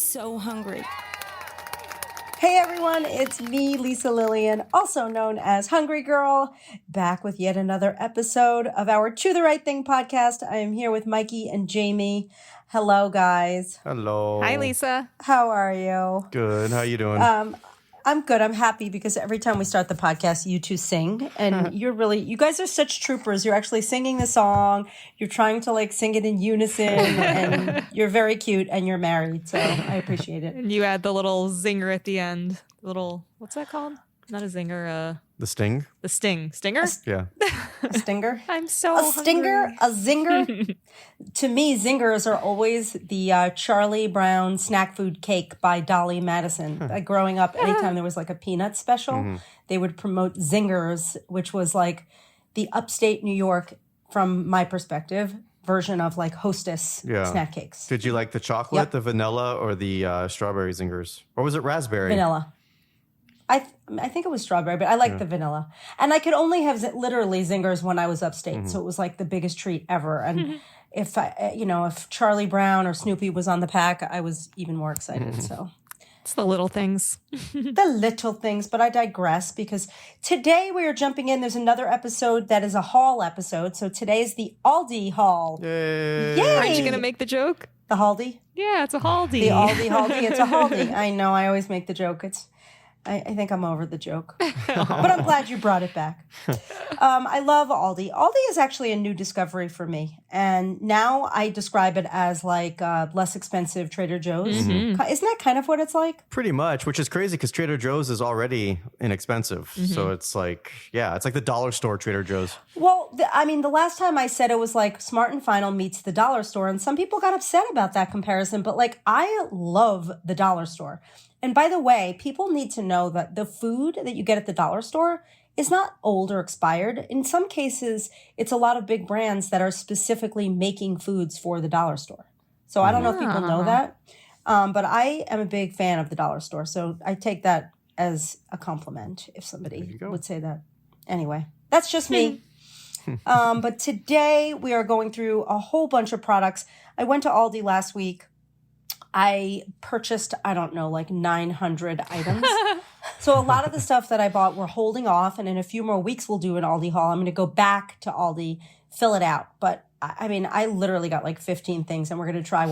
so hungry. Hey everyone, it's me, Lisa Lillian, also known as Hungry Girl, back with yet another episode of our To the Right Thing podcast. I am here with Mikey and Jamie. Hello, guys. Hello. Hi, Lisa. How are you? Good. How you doing? I'm good. I'm happy because every time we start the podcast, you two sing, and you guys are such troopers. You're actually singing the song. You're trying to sing it in unison, and you're very cute, and you're married, so I appreciate it. And you add the little zinger at the end. What's that called? Not a zinger, the sting? the sting. Stinger? Yeah. A stinger? I'm so A stinger? hungry. A zinger? To me, zingers are always the Charlie Brown snack food cake by Dolly Madison. Growing up, anytime there was a peanut special, they would promote zingers, which was the upstate New York, from my perspective, version of Hostess snack cakes. Did you like the chocolate, Yep. the vanilla, or the strawberry zingers? Or was it raspberry? Vanilla. I think it was strawberry, but I like the vanilla. And I could only have literally zingers when I was upstate, so it was the biggest treat ever. And if Charlie Brown or Snoopy was on the pack, I was even more excited. So It's the little things. the little things, but I digress because today we are jumping in. There's another episode that is a haul episode. So today is the Aldi haul. Yay. Aren't you going to make the joke? The Haldi? Yeah, it's a Aldi. The Aldi Haldi. It's a Haldi. I know. I always make the joke. I think I'm over the joke, but I'm glad you brought it back. I love Aldi. Aldi is actually a new discovery for me, and now I describe it as less expensive Trader Joe's. Isn't that kind of what it's like? Pretty much, which is crazy because Trader Joe's is already inexpensive. So it's it's like the dollar store Trader Joe's. Well, the last time I said it was Smart and Final meets the dollar store, and some people got upset about that comparison, but I love the dollar store. And by the way, people need to know that the food that you get at the dollar store is not old or expired. In some cases, it's a lot of big brands that are specifically making foods for the dollar store. So I don't know if people know that, but I am a big fan of the dollar store. So I take that as a compliment if somebody would say that. Anyway, that's just me. But today we are going through a whole bunch of products. I went to Aldi last week. I purchased, 900 items. So a lot of the stuff that I bought, we're holding off. And in a few more weeks, we'll do an Aldi haul. I'm going to go back to Aldi, fill it out. But I literally got 15 things, and we're going to try,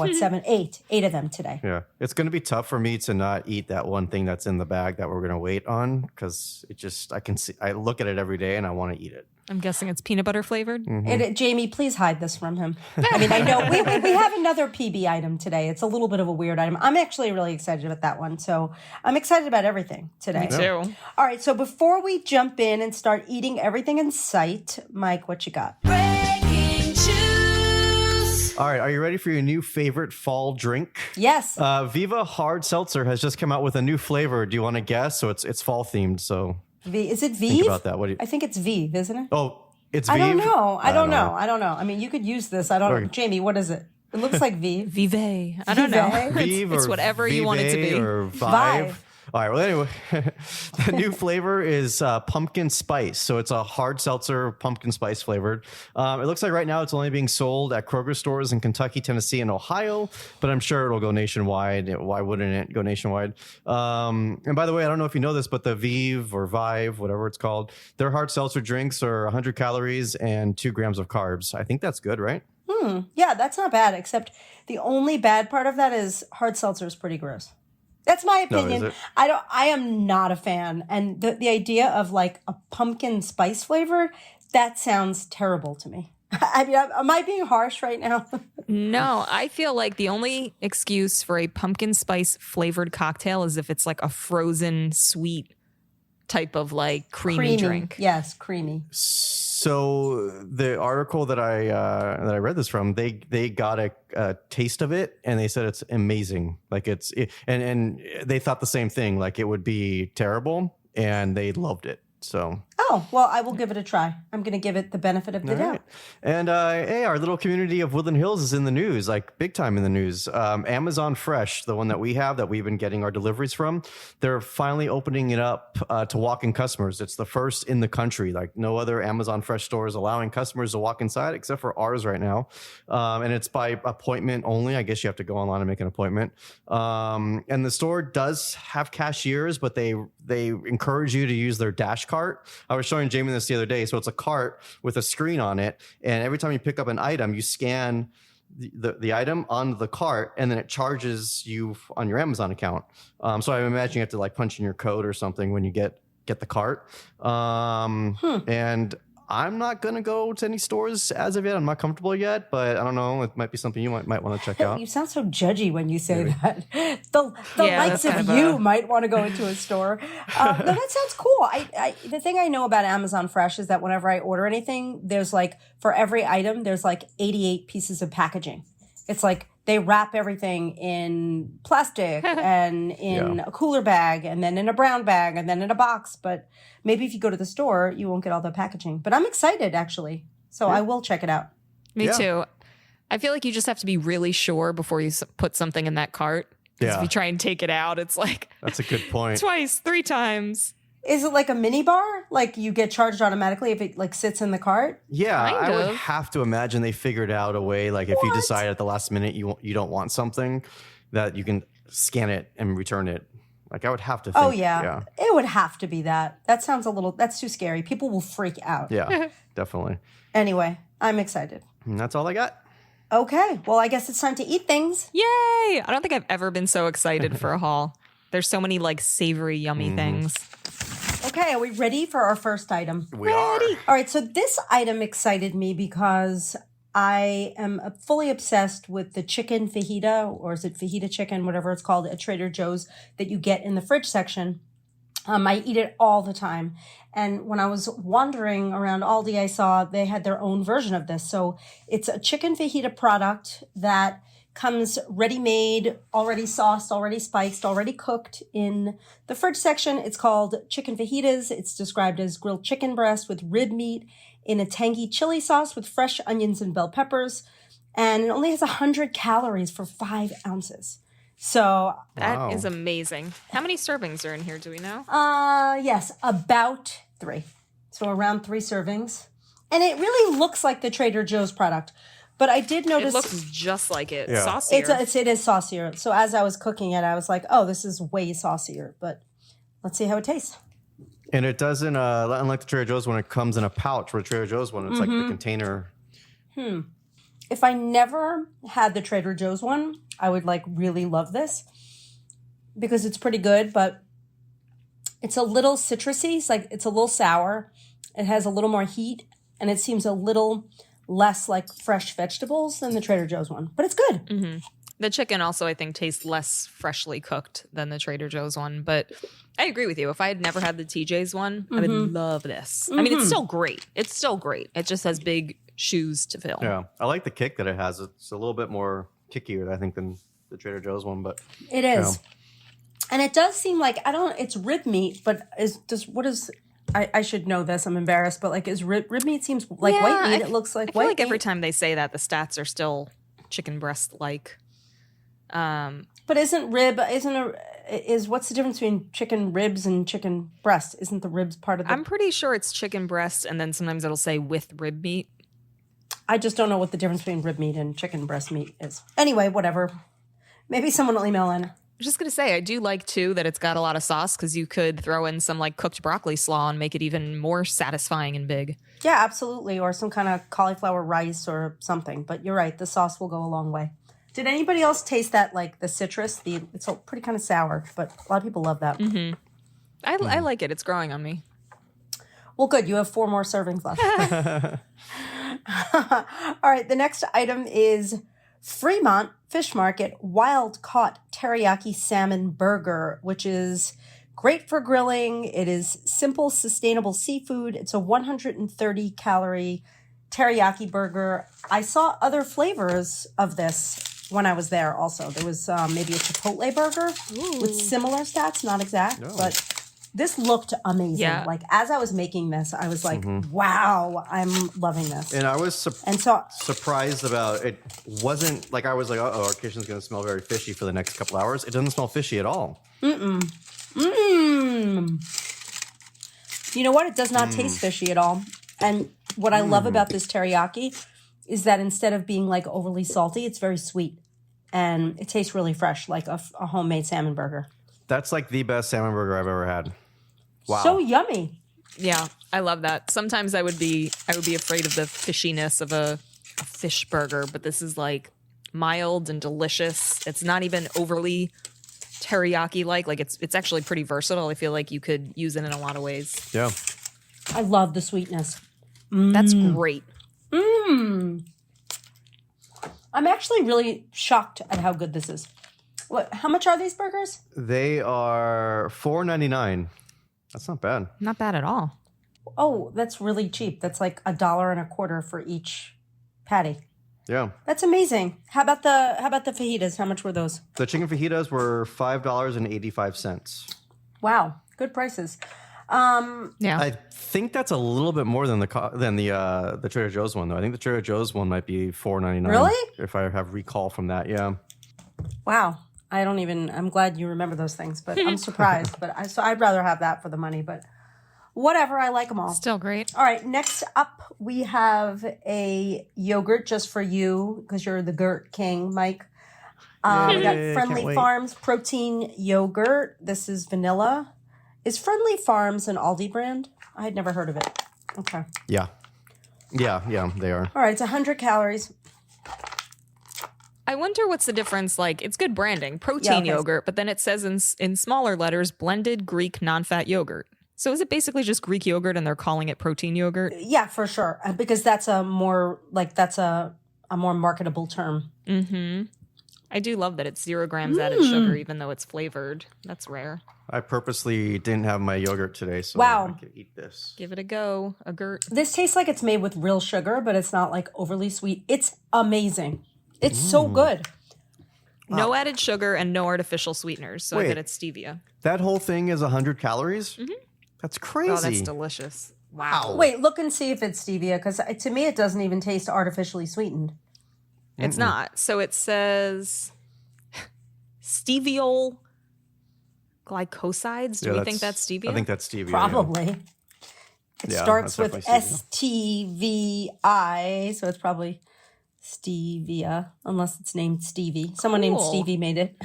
eight of them today. Yeah. It's going to be tough for me to not eat that one thing that's in the bag that we're going to wait on because I look at it every day and I want to eat it. I'm guessing it's peanut butter flavored. Jamie, please hide this from him. I know we have another PB item today. It's a little bit of a weird item. I'm actually really excited about that one. So I'm excited about everything today. Me too. All right. So before we jump in and start eating everything in sight, Mike, what you got? Breaking news. All right. Are you ready for your new favorite fall drink? Yes. Viva Hard Seltzer has just come out with a new flavor. Do you want to guess? So it's fall themed. So Is it Vive? think about that. What do you? I think it's Vive, isn't it? Oh, it's Vive? I don't know. I don't know. You could use this. I don't know. Okay. Jamie, what is it? It looks like Vive. Vive. I don't know. Vive? Vive It's or whatever you want it to Vive be. or Vive. Vive. All right. Well, anyway, the new flavor is pumpkin spice. So it's a hard seltzer, pumpkin spice flavored. It looks like right now it's only being sold at Kroger stores in Kentucky, Tennessee, and Ohio, but I'm sure it'll go nationwide. Why wouldn't it go nationwide? And by the way, I don't know if you know this, but the Vive or Vive, whatever it's called, their hard seltzer drinks are 100 calories and 2 grams of carbs. I think that's good, right? Yeah, that's not bad, except the only bad part of that is hard seltzer is pretty gross. That's my No, opinion. is it? I am not a fan. And the idea of a pumpkin spice flavor, that sounds terrible to me. Am I being harsh right now? No, I feel like the only excuse for a pumpkin spice flavored cocktail is if it's a frozen sweet type of creamy drink. Yes, creamy. So the article that I read this from, they got a taste of it and they said it's amazing. And they thought the same thing, it would be terrible, and they loved it. So Oh, well, I will give it a try. I'm going to give it the benefit of the All doubt. right. And hey, our little community of Woodland Hills is in the news, like big time in the news. Amazon Fresh, the one that we have that we've been getting our deliveries from, they're finally opening it up to walk-in customers. It's the first in the country. Like no other Amazon Fresh store is allowing customers to walk inside except for ours right now. And it's by appointment only. I guess you have to go online and make an appointment. And the store does have cashiers, but they encourage you to use their dash cart. I was showing Jamie this the other day. So it's a cart with a screen on it, and every time you pick up an item, you scan the item onto the cart, and then it charges you on your Amazon account. So I imagine you have to like punch in your code or something when you get the cart. And I'm not going to go to any stores as of yet. I'm not comfortable yet, but I don't know. It might be something you might want to check out. You sound so judgy when you say that. The Yeah, likes that's of kind of you might want to go into a store. No, that sounds cool. The thing I know about Amazon Fresh is that whenever I order anything, there's like, for every item, there's like 88 pieces of packaging. It's like they wrap everything in plastic and in a cooler bag and then in a brown bag and then in a box. But maybe if you go to the store, you won't get all the packaging. But I'm excited, actually. So I will check it out. Me too. I feel like you just have to be really sure before you put something in that cart. Because if you try and take it out, it's like That's a good point. twice, 3 times. Is it like a mini bar? Like you get charged automatically if it like sits in the cart? Yeah, Kind I would of. have to imagine they figured out a way, like if you decide at the last minute you don't want something, that you can scan it and return it. Like I would have to think. Oh, yeah. It would have to be that. That sounds that's too scary. People will freak out. Yeah, definitely. Anyway, I'm excited. And that's all I got. Okay. Well, I guess it's time to eat things. Yay! I don't think I've ever been so excited for a haul. There's so many like savory, yummy things. Okay. Are we ready for our first item? We are. All right. So this item excited me because I am fully obsessed with the chicken fajita, or is it fajita chicken, whatever it's called, at Trader Joe's that you get in the fridge section. I eat it all the time. And when I was wandering around Aldi, I saw they had their own version of this. So it's a chicken fajita product that comes ready-made, already sauced, already spiced, already cooked in the fridge section. It's called chicken fajitas. It's described as grilled chicken breast with rib meat in a tangy chili sauce with fresh onions and bell peppers. And it only has 100 calories for 5 ounces. So, That is amazing. How many servings are in here? Do we know? yes, about 3. So around 3 servings. And it really looks like the Trader Joe's product. But I did notice It looks just like it. Yeah. Saucier. it is saucier. So as I was cooking it, I was like, oh, this is way saucier. But let's see how it tastes. And it doesn't, unlike the Trader Joe's when it comes in a pouch, where the Trader Joe's one, it's like the container. If I never had the Trader Joe's one, I would like really love this because it's pretty good, but it's a little citrusy. It's a little sour. It has a little more heat, and it seems a little less like fresh vegetables than the Trader Joe's one, but it's good. The chicken also, I think, tastes less freshly cooked than the Trader Joe's one. But I agree with you. If I had never had the TJ's one, I would love this. I mean, it's still great. It's still great. It just has big shoes to fill. Yeah. I like the kick that it has. It's a little bit more kickier, I think, than the Trader Joe's one, but It is. And it does seem like, it's rib meat, but I should know this. I'm embarrassed, but like, is rib meat seems like Yeah, white meat. I It looks like I feel white like meat. every time they say that, the stats are still chicken breast-like. But what's the difference between chicken ribs and chicken breast? Isn't the ribs part of the... I'm pretty sure it's chicken breast, and then sometimes it'll say with rib meat. I just don't know what the difference between rib meat and chicken breast meat is. Anyway, whatever. Maybe someone will email in. I was just going to say, I do like, too, that it's got a lot of sauce because you could throw in some like cooked broccoli slaw and make it even more satisfying and big. Yeah, absolutely. Or some kind of cauliflower rice or something. But you're right. The sauce will go a long way. Did anybody else taste that, like the citrus? It's pretty kind of sour, but a lot of people love that. I like it. It's growing on me. Well, good. You have 4 more servings left. All right. The next item is Fremont Fish Market Wild Caught Teriyaki Salmon Burger, which is great for grilling. It is simple, sustainable seafood. It's a 130 calorie teriyaki burger. I saw other flavors of this when I was there also. There was maybe a chipotle burger with similar stats, not exact, but This looked amazing. Yeah. Like as I was making this, I was like, wow, I'm loving this. And I was And so surprised about it. Wasn't like I was like, oh, our kitchen's going to smell very fishy for the next couple hours. It doesn't smell fishy at all. You know what? It does not taste fishy at all. And what I love about this teriyaki is that instead of being like overly salty, it's very sweet. And it tastes really fresh, like a homemade salmon burger. That's like the best salmon burger I've ever had. Wow. So yummy. Yeah, I love that. Sometimes I would be afraid of the fishiness of a fish burger, but this is like mild and delicious. It's not even overly teriyaki like it's actually pretty versatile. I feel like you could use it in a lot of ways. Yeah. I love the sweetness. That's great. I'm actually really shocked at how good this is. How much are these burgers? They are $4.99. That's not bad. Not bad at all. Oh, that's really cheap. That's like $1.25 for each patty. Yeah. That's amazing. How about the fajitas? How much were those? The chicken fajitas were $5.85. Wow, good prices. Yeah. I think that's a little bit more than the Trader Joe's one though. I think the Trader Joe's one might be $4.99. Really? If I have recall from that, yeah. Wow. I'm glad you remember those things, but I'm surprised. So I'd rather have that for the money, but whatever. I like them all. Still great. All right. Next up, we have a yogurt just for you because you're the Gurt King, Mike. We got Yay, Friendly can't wait. Farms protein yogurt. This is vanilla. Is Friendly Farms an Aldi brand? I had never heard of it. Okay. Yeah. Yeah, they are. All right. It's 100 calories. I wonder what's the difference. Like, it's good branding, protein Yeah, okay. yogurt, but then it says in smaller letters, blended Greek non-fat yogurt. So is it basically just Greek yogurt and they're calling it protein yogurt? Yeah, for sure. Because that's a more marketable term. I do love that it's 0 grams added sugar, even though it's flavored. That's rare. I purposely didn't have my yogurt today, so Wow. I could eat this. Give it a go, a gurt. This tastes like it's made with real sugar, but it's not like overly sweet. It's amazing. It's so good. No added sugar and no artificial sweeteners. So I Wait. bet it's stevia. That whole thing is 100 calories? That's crazy. Oh, that's delicious. Wow. Wait, look and see if it's stevia, because to me it doesn't even taste artificially sweetened. It's not. So it says steviol glycosides. Do we think that's stevia? I think that's stevia. Probably. It Yeah, starts that's with definitely STVI, so it's probably stevia, unless it's named Stevie. Someone named Cool. Stevie made it.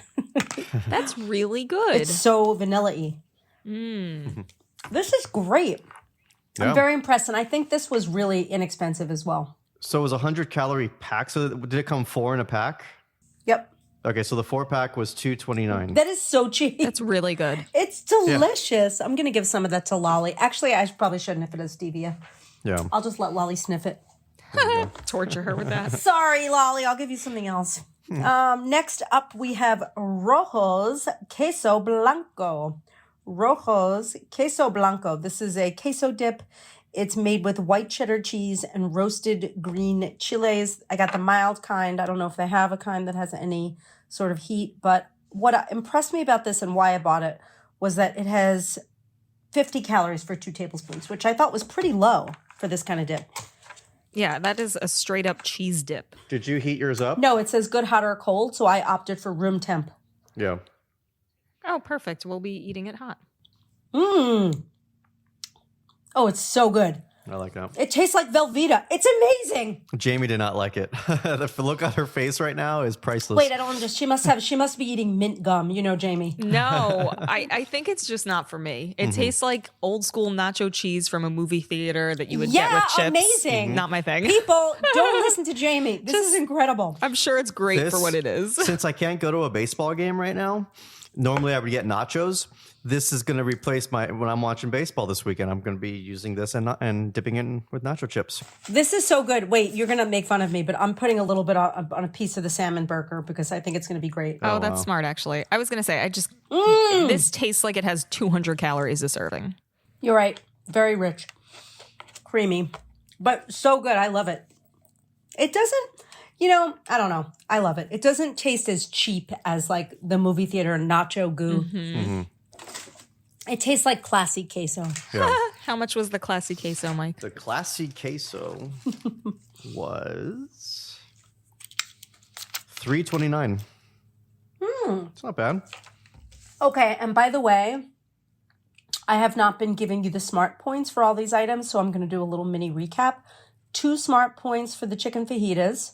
That's really good. It's so vanilla-y. This is great. Yeah. I'm very impressed, and I think this was really inexpensive as well. So it was a 100-calorie pack. So did it come 4 in a pack? Yep. Okay, so the 4-pack was $2.29. That is so cheap. That's really good. It's delicious. I'm going to give some of that to Lolly. Actually, I probably shouldn't if it is stevia. Yeah. I'll just let Lolly sniff it. Torture her with that. Sorry, Lolly. I'll give you something else. Next up, we have Rojo's Queso Blanco. Rojo's Queso Blanco. This is a queso dip. It's made with white cheddar cheese and roasted green chiles. I got the mild kind. I don't know if they have a kind that has any sort of heat, but what impressed me about this and why I bought it was that it has 50 calories for 2 tablespoons, which I thought was pretty low for this kind of dip. Yeah, that is a straight up cheese dip. Did you heat yours up? No, it says good, hot, or cold, so I opted for room temp. Yeah. Oh, perfect. We'll be eating it hot. Oh, it's so good. I like that. It tastes like Velveeta. It's amazing. Jamie did not like it. The look on her face right now is priceless. Wait, I don't understand. She must be eating mint gum. You know, Jamie. No, I think it's just not for me. It tastes like old school nacho cheese from a movie theater that you would get with chips. Amazing. Not my thing. People, don't listen to Jamie. This is incredible. I'm sure it's great for what it is. Since I can't go to a baseball game right now, normally I would get nachos. This is going to replace when I'm watching baseball this weekend. I'm going to be using this and dipping it in with nacho chips. This is so good. Wait, you're going to make fun of me, but I'm putting a little bit on a piece of the salmon burger because I think it's going to be great. Oh, that's smart, actually. I was going to say, this tastes like it has 200 calories a serving. You're right. Very rich. Creamy. But so good. I love it. It doesn't, I don't know. I love it. It doesn't taste as cheap as like the movie theater nacho goo. It tastes like classy queso. Yeah. How much was the classy queso, Mike? The classy queso was $3.29. It's not bad. Okay, and by the way, I have not been giving you the smart points for all these items, so I'm going to do a little mini recap. 2 smart points for the chicken fajitas,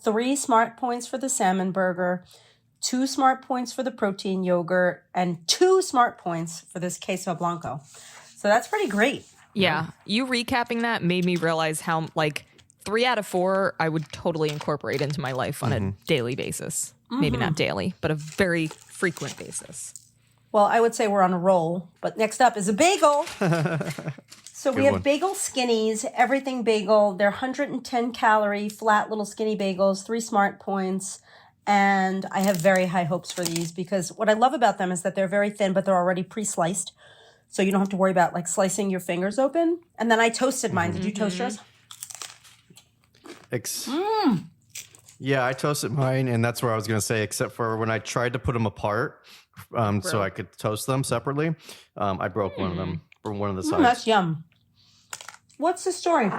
3 smart points for the salmon burger, 2 smart points for the protein yogurt, and 2 smart points for this queso blanco. So that's pretty great. Yeah. You recapping that made me realize how, like, 3 out of 4 I would totally incorporate into my life on a daily basis. Maybe not daily, but a very frequent basis. Well, I would say we're on a roll, but next up is a bagel. So we have one. bagel skinnies, everything bagel. They're 110 calorie, flat little skinny bagels, 3 smart points. And I have very high hopes for these because what I love about them is that they're very thin, but they're already pre-sliced. So you don't have to worry about like slicing your fingers open. And then I toasted mine. Did you toast yours? Yeah, I toasted mine, and that's where I was going to say, except for when I tried to put them apart so I could toast them separately, I broke one of them from one of the sides. That's yum. What's the story?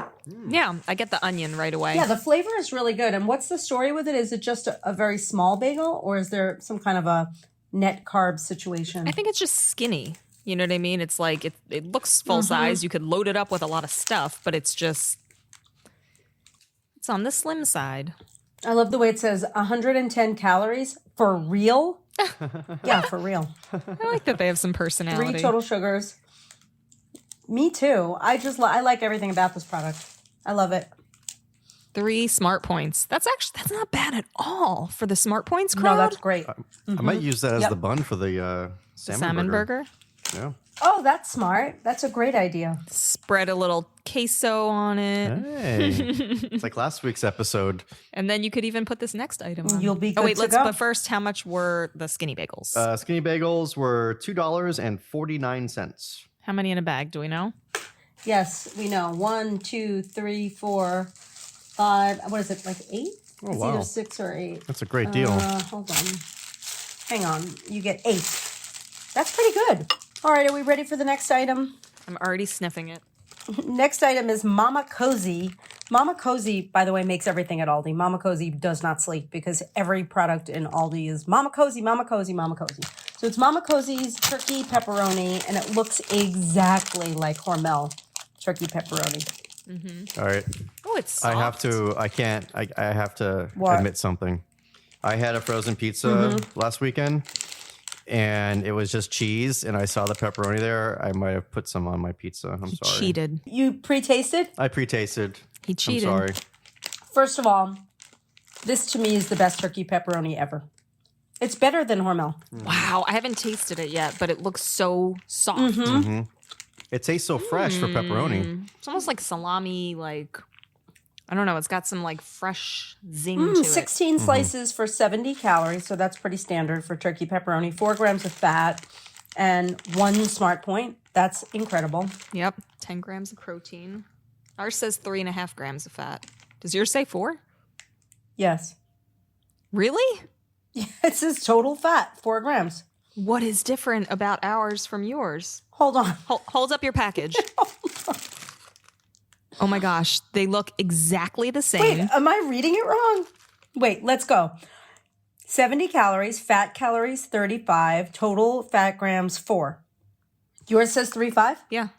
Yeah, I get the onion right away. Yeah, the flavor is really good. And what's the story with it? Is it just a very small bagel or is there some kind of a net carb situation? I think it's just skinny. You know what I mean? It's like it looks full size. You could load it up with a lot of stuff, but it's on the slim side. I love the way it says 110 calories for real. Yeah, for real. I like that they have some personality. 3 total sugars. Me too. I like everything about this product. I love it. 3 smart points. That's not bad at all for the smart points crowd. No, that's great. I might use that as Yep. the bun for the Salmon burger. Yeah. Oh, that's smart. That's a great idea. Spread a little queso on it. Hey. It's like last week's episode. And then you could even put this next item on. You'll be Oh, good wait, to go. but first, how much were the skinny bagels? Skinny bagels were $2.49. How many in a bag? Do we know? Yes, we know. 1, 2, 3, 4, 5. What is it, like 8? Oh, It's wow. either 6 or 8. That's a great deal. Hold on. Hang on. You get 8. That's pretty good. All right, are we ready for the next item? I'm already sniffing it. Next item is Mama Cozy. Mama Cozy, by the way, makes everything at Aldi. Mama Cozy does not sleep because every product in Aldi is Mama Cozy, Mama Cozy, Mama Cozy. So it's Mama Cozy's turkey pepperoni, and it looks exactly like Hormel turkey pepperoni. All right. Oh, it's soft. I have to What? admit something. I had a frozen pizza last weekend, and it was just cheese, and I saw the pepperoni there. I might have put some on my pizza. I'm sorry. Cheated. You pre-tasted? I pre-tasted. He cheated. I'm sorry. First of all, this to me is the best turkey pepperoni ever. It's better than Hormel. Wow, I haven't tasted it yet, but it looks so soft. It tastes so fresh for pepperoni. It's almost like salami, like, I don't know. It's got some like fresh zing to it. 16 slices for 70 calories, so that's pretty standard for turkey pepperoni. 4 grams of fat and 1 smart point. That's incredible. Yep, 10 grams of protein. Ours says 3.5 grams of fat. Does yours say 4? Yes. Really? It says total fat, 4 grams. What is different about ours from yours? Hold on. Hold up your package. Oh my gosh, they look exactly the same. Wait, am I reading it wrong? Wait, let's go. 70 calories, fat calories 35, total fat grams 4. Yours says 3.5? Yeah.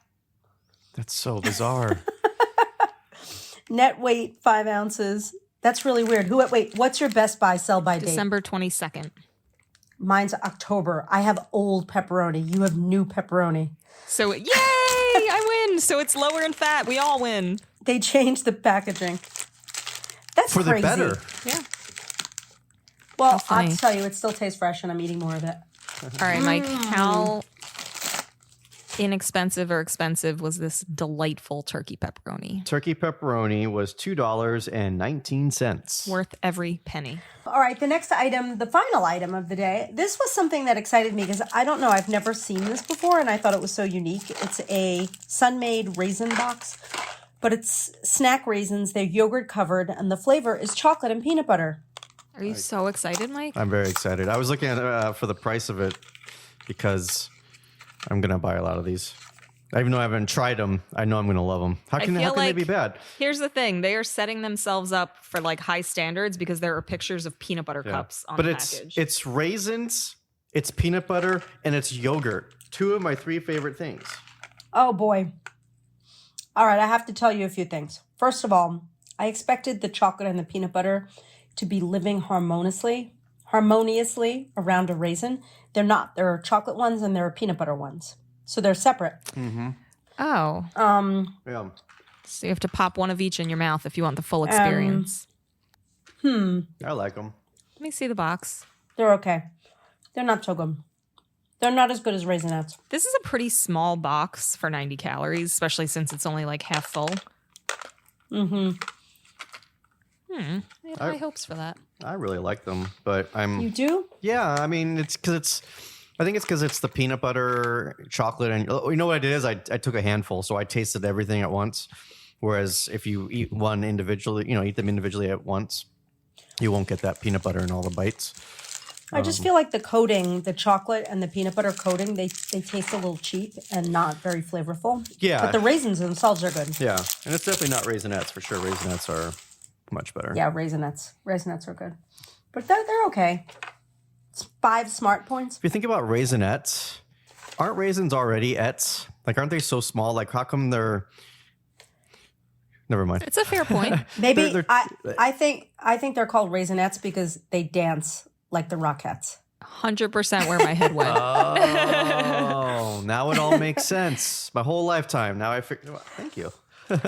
That's so bizarre. Net weight 5 ounces. That's really weird. Wait, what's your best buy sell by date? December 22nd. Mine's October. I have old pepperoni. You have new pepperoni. So, yay! I win. So it's lower in fat. We all win. They changed the packaging. That's For the crazy. better. Yeah. Well, funny. I'll tell you, it still tastes fresh, and I'm eating more of it. All right, Mike, how inexpensive or expensive was this delightful turkey pepperoni? Turkey pepperoni was $2.19. Worth every penny. All right, the next item, the final item of the day. This was something that excited me because I don't know, I've never seen this before, and I thought it was so unique. It's a Sun-Maid raisin box, but it's snack raisins. They're yogurt covered, and the flavor is chocolate and peanut butter. Are you so excited, Mike? I'm very excited. I was looking at for the price of it because I'm gonna buy a lot of these. Even though I haven't tried them, I know I'm gonna love them. How can they be bad? Here's the thing: they are setting themselves up for like high standards because there are pictures of peanut butter cups on the package. It's raisins, it's peanut butter, and it's yogurt. 2 of my 3 favorite things. Oh boy. All right, I have to tell you a few things. First of all, I expected the chocolate and the peanut butter to be living harmoniously around a raisin. They're not. There are chocolate ones and there are peanut butter ones. So they're separate. Mm-hmm. Oh. Yeah. So you have to pop one of each in your mouth if you want the full experience. I like them. Let me see the box. They're okay. They're not so good. They're not as good as Raisinets. This is a pretty small box for 90 calories, especially since it's only like half full. Mm-hmm. I have high hopes for that. I really like them, but You do? Yeah, I mean, I think it's because it's the peanut butter, chocolate, and you know what I did is I took a handful, so I tasted everything at once. Whereas if you eat one individually, eat them individually at once, you won't get that peanut butter in all the bites. I just feel like the coating, the chocolate and the peanut butter coating, they taste a little cheap and not very flavorful. Yeah. But the raisins themselves are good. Yeah, and it's definitely not Raisinets for sure. Raisinets are much better. Yeah, Raisinets. Raisinets are good. But they're okay. It's 5 smart points. If you think about Raisinets, aren't raisins already ets? Like, aren't they so small? Like, how come they're... Never mind. It's a fair point. Maybe I think they're called Raisinets because they dance like the Rockettes. 100% where my head went. Oh, now it all makes sense. My whole lifetime. Now I figured. Well, thank you.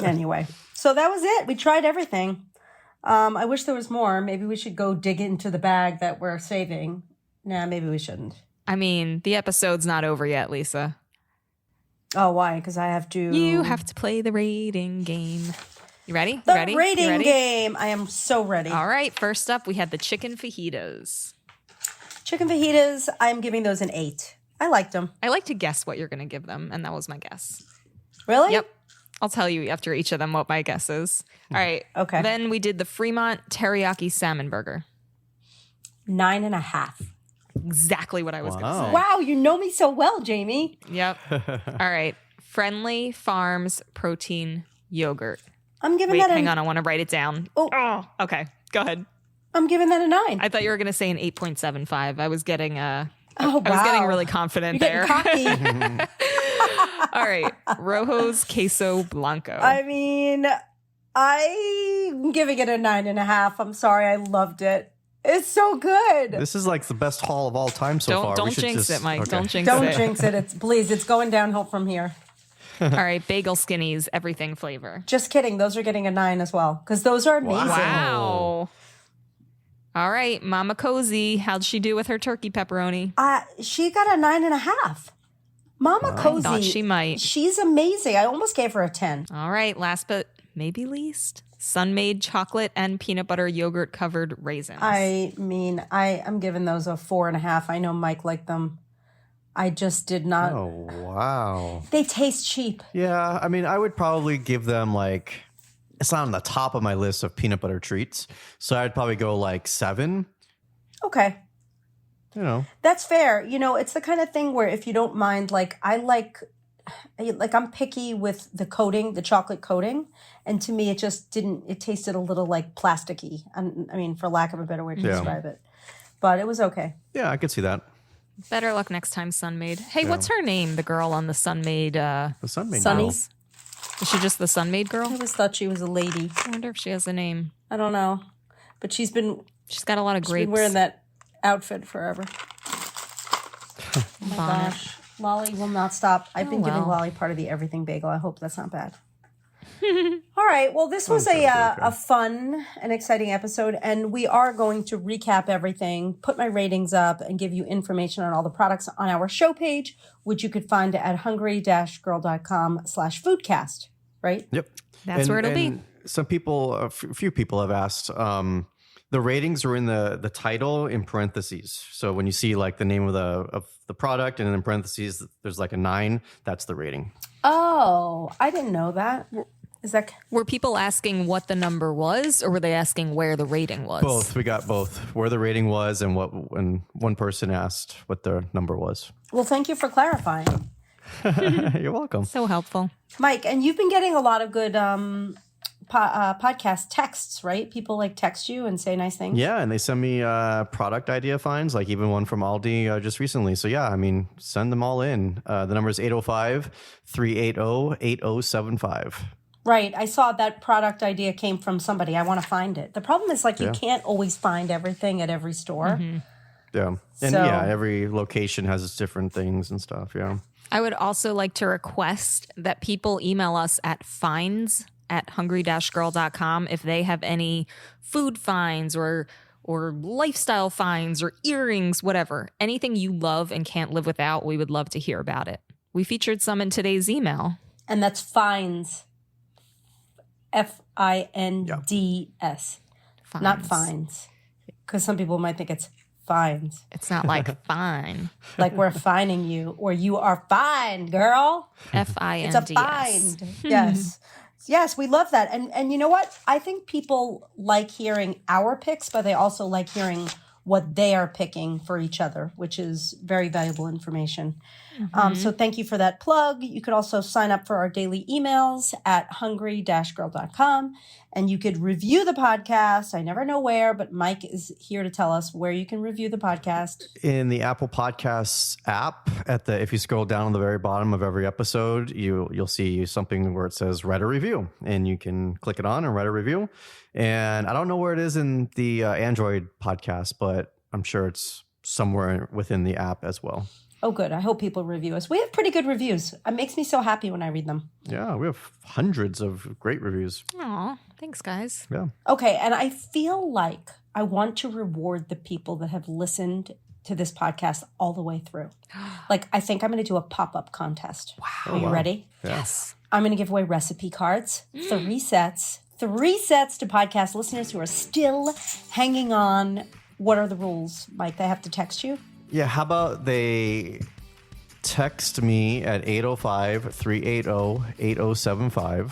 Anyway, so that was it. We tried everything. I wish there was more. Maybe we should go dig into the bag that we're saving. Nah, maybe we shouldn't. I mean, the episode's not over yet, Lisa. Oh, why? Because I have to... You have to play the rating game. You ready? The ready? rating game. I am so ready. All right. First up, we had the chicken fajitas. Chicken fajitas, I'm giving those an 8. I liked them. I like to guess what you're going to give them, and that was my guess. Really? Yep. I'll tell you after each of them what my guess is. All right. Okay. Then we did the Fremont teriyaki salmon burger. 9.5. Exactly what I was going to say. Wow, you know me so well, Jamie. Yep. All right. Friendly Farms protein yogurt. I'm giving Wait, that hang on. I want to write it down. Oh. Okay. Go ahead. I'm giving that a 9. I thought you were going to say an 8.75. I was getting wow. I was getting really confident You're getting there. cocky. All right. Rojo's Queso Blanco. I mean, I'm giving it a 9.5. I'm sorry. I loved it. It's so good. This is like the best haul of all time so far. Don't jinx it, Mike. Okay. Don't jinx Don't it. jinx it. Please, it's going downhill from here. All right. Bagel Skinnies, everything flavor. Just kidding. Those are getting a 9 as well because those are amazing. Wow. All right. Mama Cozy, how'd she do with her turkey pepperoni? She got a 9.5. Mama Cozy. Thought she might. She's amazing. I almost gave her a 10. All right. Last but maybe least, Sun-Made chocolate and peanut butter yogurt covered raisins. I mean, I'm giving those a 4.5. I know Mike liked them. I just did not. Oh, wow. They taste cheap. Yeah, I mean, I would probably give them like, it's not on the top of my list of peanut butter treats. So I'd probably go like 7. Okay. That's fair. It's the kind of thing where if you don't mind, like I'm picky with the coating, the chocolate coating. And to me, it just it tasted a little like plasticky. I mean, for lack of a better way to describe it. But it was okay. Yeah, I could see that. Better luck next time, Sun-Made. Hey, what's her name? The girl on the Sun-Made. The Sun-Made Sunny? girl. Is she just the Sun-Made girl? I always thought she was a lady. I wonder if she has a name. I don't know. But she's been got a lot of grapes. wearing that outfit forever. Oh my gosh. Lolly will not stop. I've been giving Lolly part of the everything bagel. I hope that's not bad. All right. Well, this was a fun and exciting episode, and we are going to recap everything, put my ratings up, and give you information on all the products on our show page, which you could find at hungry-girl.com/foodcast, right? Yep. That's where it'll be. Some people, a few people have asked, the ratings are in the title in parentheses. So when you see like the name of the product and then in parentheses, there's like a 9, that's the rating. Oh, I didn't know that. Is that... Were people asking what the number was, or were they asking where the rating was? Both. We got both. Where the rating was and when one person asked what the number was. Well, thank you for clarifying. You're welcome. So helpful. Mike, and you've been getting a lot of good podcast texts, right? People like text you and say nice things. Yeah, and they send me product idea finds, like even one from Aldi just recently. So yeah, I mean, send them all in. The number is 805-380-8075. Right. I saw that product idea came from somebody. I want to find it. The problem is like you can't always find everything at every store. Yeah. And So- yeah, every location has its different things and stuff. Yeah. I would also like to request that people email us at finds@hungry-girl.com if they have any food finds or lifestyle finds or earrings, whatever. Anything you love and can't live without, we would love to hear about it. We featured some in today's email. And that's fines. Finds. Not fines. Because some people might think it's fines. It's not like fine. Like we're fining you or you are fine, girl. Finds. It's a find. Yes. Yes, we love that. And you know what? I think people like hearing our picks, but they also like hearing what they are picking for each other, which is very valuable information. So thank you for that plug. You could also sign up for our daily emails at hungry-girl.com, and you could review the podcast. I never know where, but Mike is here to tell us where you can review the podcast. In the Apple Podcasts app, if you scroll down on the very bottom of every episode, you'll see something where it says write a review, and you can click it on and write a review. And I don't know where it is in the Android podcast, but I'm sure it's somewhere within the app as well. Oh, good. I hope people review us. We have pretty good reviews. It makes me so happy when I read them. Yeah, we have hundreds of great reviews. Aw, thanks, guys. Yeah. Okay, and I feel like I want to reward the people that have listened to this podcast all the way through. Like, I think I'm going to do a pop-up contest. Wow. Are you ready? Yes. I'm going to give away recipe cards, 3 sets. 3 sets to podcast listeners who are still hanging on. What are the rules, Mike? They have to text you? Yeah, how about they text me at 805-380-8075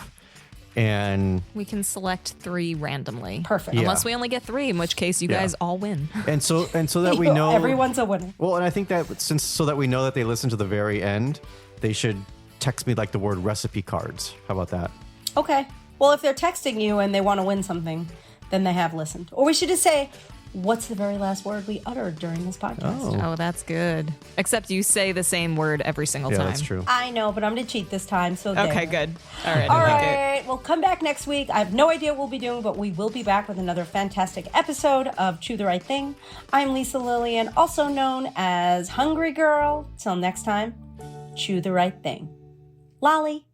and We can select 3 randomly. Perfect. Yeah. Unless we only get 3, in which case you guys all win. and so that we know Everyone's a winner. Well, and I think that so that we know that they listen to the very end, they should text me like the word recipe cards. How about that? Okay. Well, if they're texting you and they want to win something, then they have listened. Or we should just say, what's the very last word we uttered during this podcast? Oh, that's good. Except you say the same word every single Yeah, time. that's true. I know, but I'm going to cheat this time. So there. Okay, good. All right. All I like it. right. We'll come back next week. I have no idea what we'll be doing, but we will be back with another fantastic episode of Chew the Right Thing. I'm Lisa Lillian, also known as Hungry Girl. Till next time, chew the right thing. Lolly.